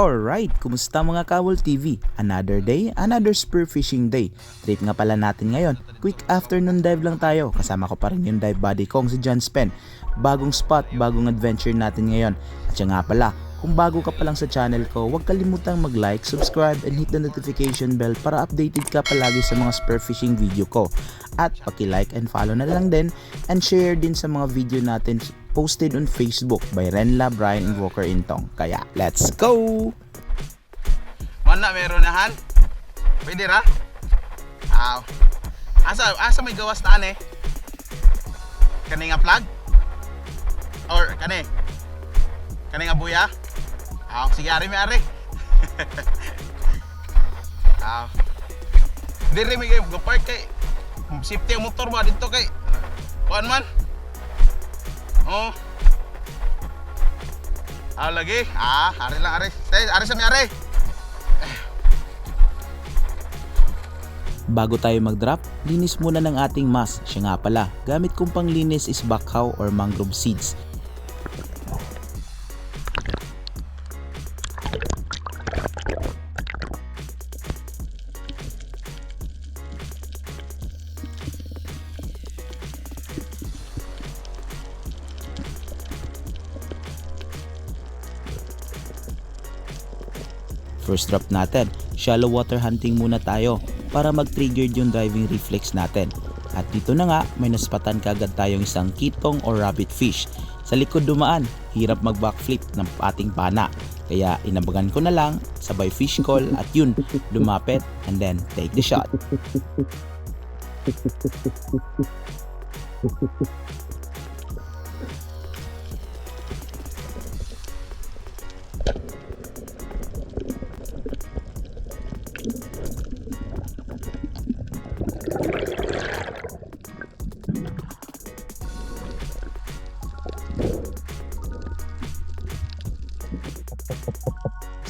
Alright, kumusta mga Kawol TV? Another day, another spearfishing day. Trip nga pala natin ngayon. Quick afternoon dive lang tayo. Kasama ko pa rin yung dive buddy kong si John Spen. Bagong spot, bagong adventure natin ngayon. At siya nga pala, kung bago ka pa lang sa channel ko, huwag kalimutang mag-like, subscribe, and hit the notification bell para updated ka palagi sa mga spearfishing video ko. At paki-like and follow na lang din and share din sa mga video natin posted on Facebook by Renla, Brian, and Walker Intong. Kaya, let's go! Mana meron na han? Pwede ra? Aw. Asa may gawas taan eh? Kani nga plug? Or kani? Kani nga buya? Aw, sige ari may ari. Aw. Diri may go park kay safety ang motor ba dito kay kuan man? Oh. Lagi. Ari lang ari. Ari sa mi ari. Bago tayo mag-drop, linis muna ng ating mask. Siya nga pala, gamit kong panglinis is bakaw or mangrove seeds. First drop natin, shallow water hunting muna tayo para mag-trigger yung diving reflex natin. At dito na nga, may naspatan kagad tayong isang kitong or rabbit fish. Sa likod dumaan, hirap mag-backflip ng ating pana. Kaya inabagan ko na lang, sabay fish call at yun, lumapit and then take the shot.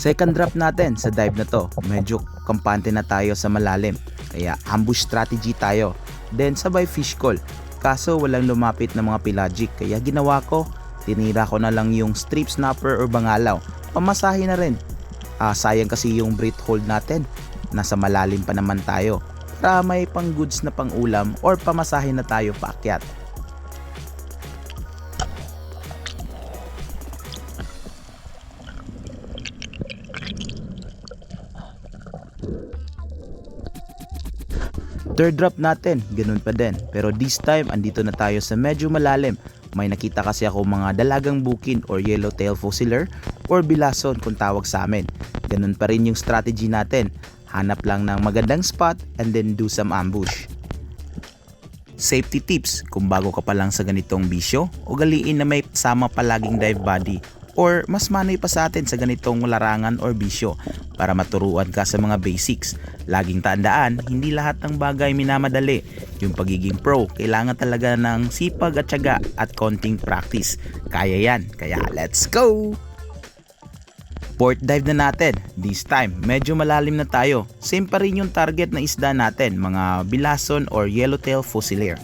Second drop natin sa dive na to, medyo kampante na tayo sa malalim, kaya ambush strategy tayo, then sabay fish call. Kaso walang lumapit na mga pelagic, kaya ginawa ko, tinira ko na lang yung strip snapper or bangalaw, pamasahe na rin. Sayang kasi yung breath hold natin, nasa malalim pa naman tayo, para may pang goods na pang ulam or pamasahe na tayo paakyat. Third drop natin, ganun pa din. Pero this time, andito na tayo sa medyo malalim. May nakita kasi ako mga dalagang bukin or yellowtail fossiler or bilason kung tawag sa amin. Ganun pa rin yung strategy natin. Hanap lang ng magandang spot and then do some ambush. Safety tips, kung bago ka pa lang sa ganitong bisyo, ugaliin na may sama palaging dive buddy or mas manoy pa sa atin sa ganitong larangan or bisyo para maturuan ka sa mga basics. Laging tandaan, hindi lahat ng bagay minamadali. Yung pagiging pro, kailangan talaga ng sipag at tiyaga at konting practice. Kaya yan, kaya let's go! Fourth dive na natin. This time, medyo malalim na tayo. Same pa rin yung target na isda natin, mga bilason or yellowtail fossiler.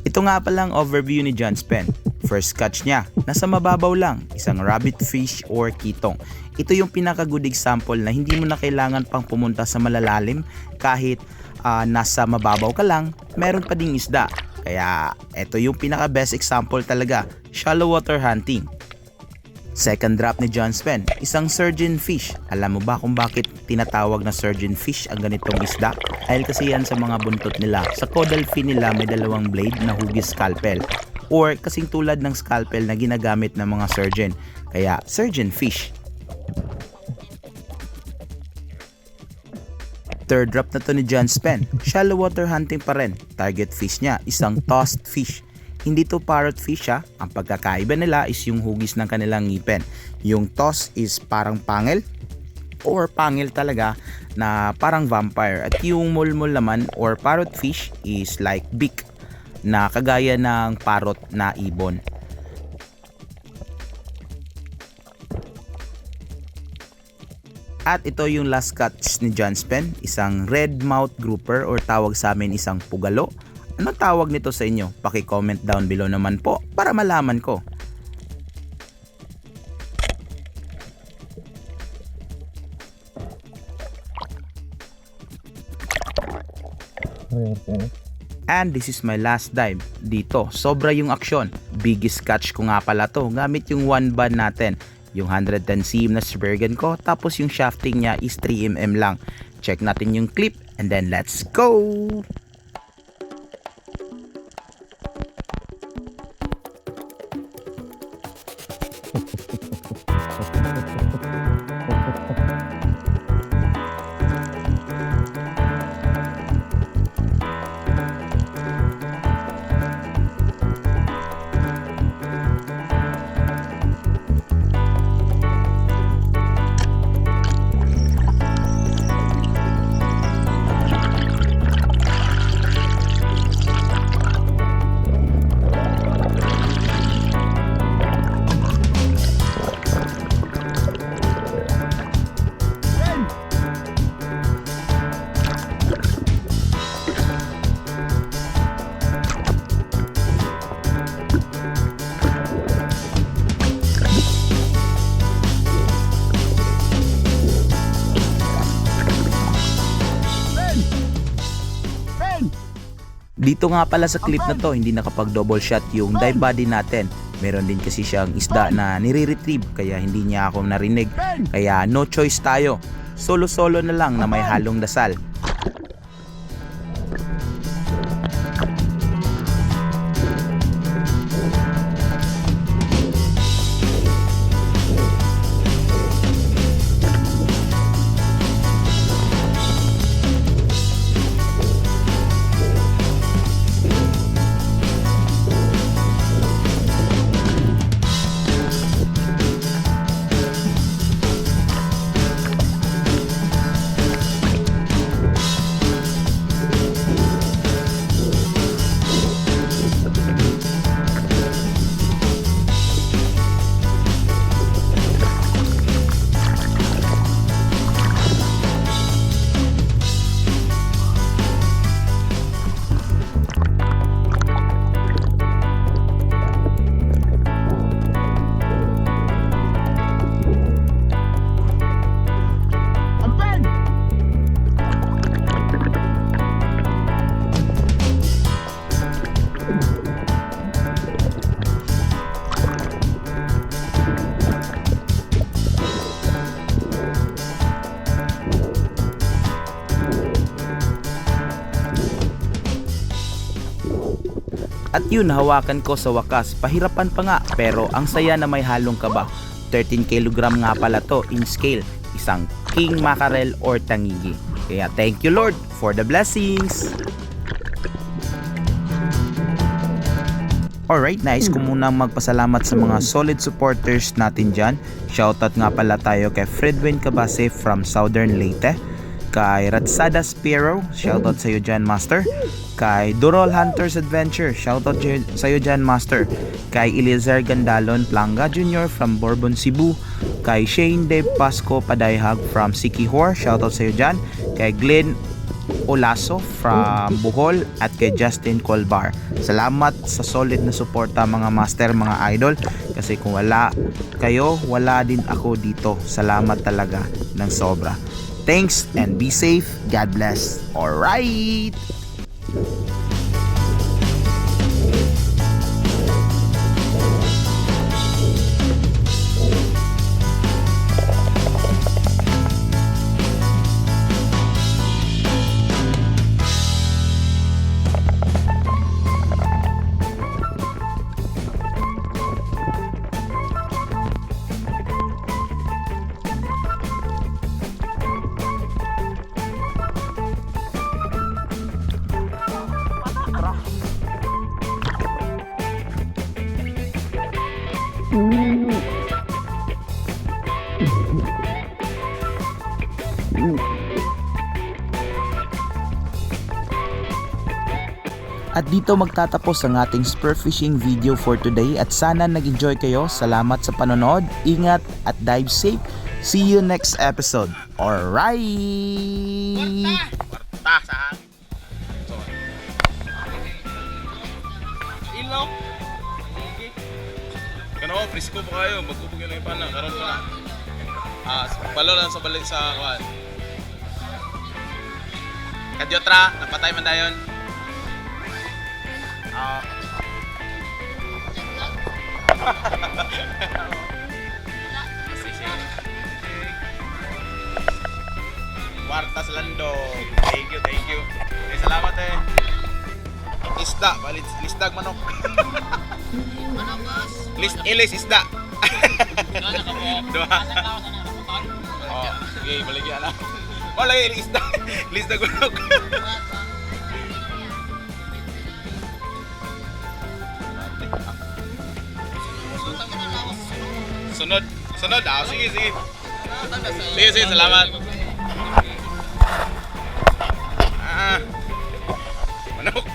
Ito nga palang overview ni John Spen. First catch niya, nasa mababaw lang, isang rabbit fish or kitong. Ito yung pinaka good example na hindi mo na kailangan pang pumunta sa malalalim kahit nasa mababaw ka lang, meron pa ding isda. Kaya ito yung pinaka best example talaga, shallow water hunting. Second drop ni John Spen, isang surgeon fish. Alam mo ba kung bakit tinatawag na surgeon fish ang ganitong isda? Dahil kasi yan sa mga buntot nila. Sa caudal fin nila may dalawang blade na hugis scalpel. Or kasing tulad ng scalpel na ginagamit ng mga surgeon. Kaya surgeon fish. Third drop na to ni John Spen. Shallow water hunting pa rin. Target fish niya, isang tossed fish. Hindi to parrot fish ha. Ang pagkakaiba nila is yung hugis ng kanilang ngipin. Yung toss is parang pangil or pangil talaga na parang vampire. At yung mulmul naman or parrot fish is like beak na kagaya ng parrot na ibon. At ito yung last catch ni John Spen, isang red mouth grouper or tawag sa amin isang pugalo. Anong tawag nito sa inyo? Paki-comment down below naman po para malaman ko. And this is my last dive dito. Sobra yung aksyon. Biggest catch ko nga pala to gamit yung 1 band natin. Yung 110 cm na Spurgeon ko, tapos yung shafting niya is 3mm lang. Check natin yung clip and then let's go! Dito nga pala sa clip na to, hindi nakapag double shot yung dive body natin. Meron din kasi siyang isda na nire-retrieve kaya hindi niya ako narinig. Kaya no choice tayo. Solo-solo na lang na may halong dasal. At yun, hawakan ko sa wakas. Pahirapan pa nga, pero ang saya na may halong kaba. 13 kg nga pala to in scale. Isang king mackerel or tangigi. Kaya thank you Lord for the blessings. Alright, nice ko munang magpasalamat sa mga solid supporters natin dyan. Shoutout nga pala tayo kay Fredwin Cabase from Southern Leyte. Kay Ratsada Spiro, shoutout sa iyo dyan Master. Kay Durol Hunters Adventure, shoutout sa iyo dyan Master. Kay Eliezer Gandalon Planga Jr. from Bourbon, Cebu. Kay Shane Dave Pasco Padayhag from Sikihor, shoutout sa iyo dyan. Kay Glenn Olaso from Bohol at kay Justin Colbar. Salamat sa solid na suporta mga master, mga idol, kasi kung wala kayo, wala din ako dito. Salamat talaga ng sobra. Thanks and be safe. God bless. Alright! At dito magtatapos ang ating spearfishing video for today at sana nag-enjoy kayo. Salamat sa panonood, ingat at dive safe. See you next episode. Alright! Kwarta sa hangin. So, ilaw. Kano ko, presko po kayo. Magkupog yun lang yung pana. Karoon pa na. Balo lang sa balik sa kuhan. Kadyotra, napatay man dayon. Kwarta sa landog. Thank you, thank you. Salamat Isda, balit lisdag manok. Ano boss? Ilis isda. Ano ka mo? Dua. Oh, okay, baligyan na. Wala isda. Lisdag manok. Sunod. Sunod. Sige, sige. Sige, sige, salamat. Manok.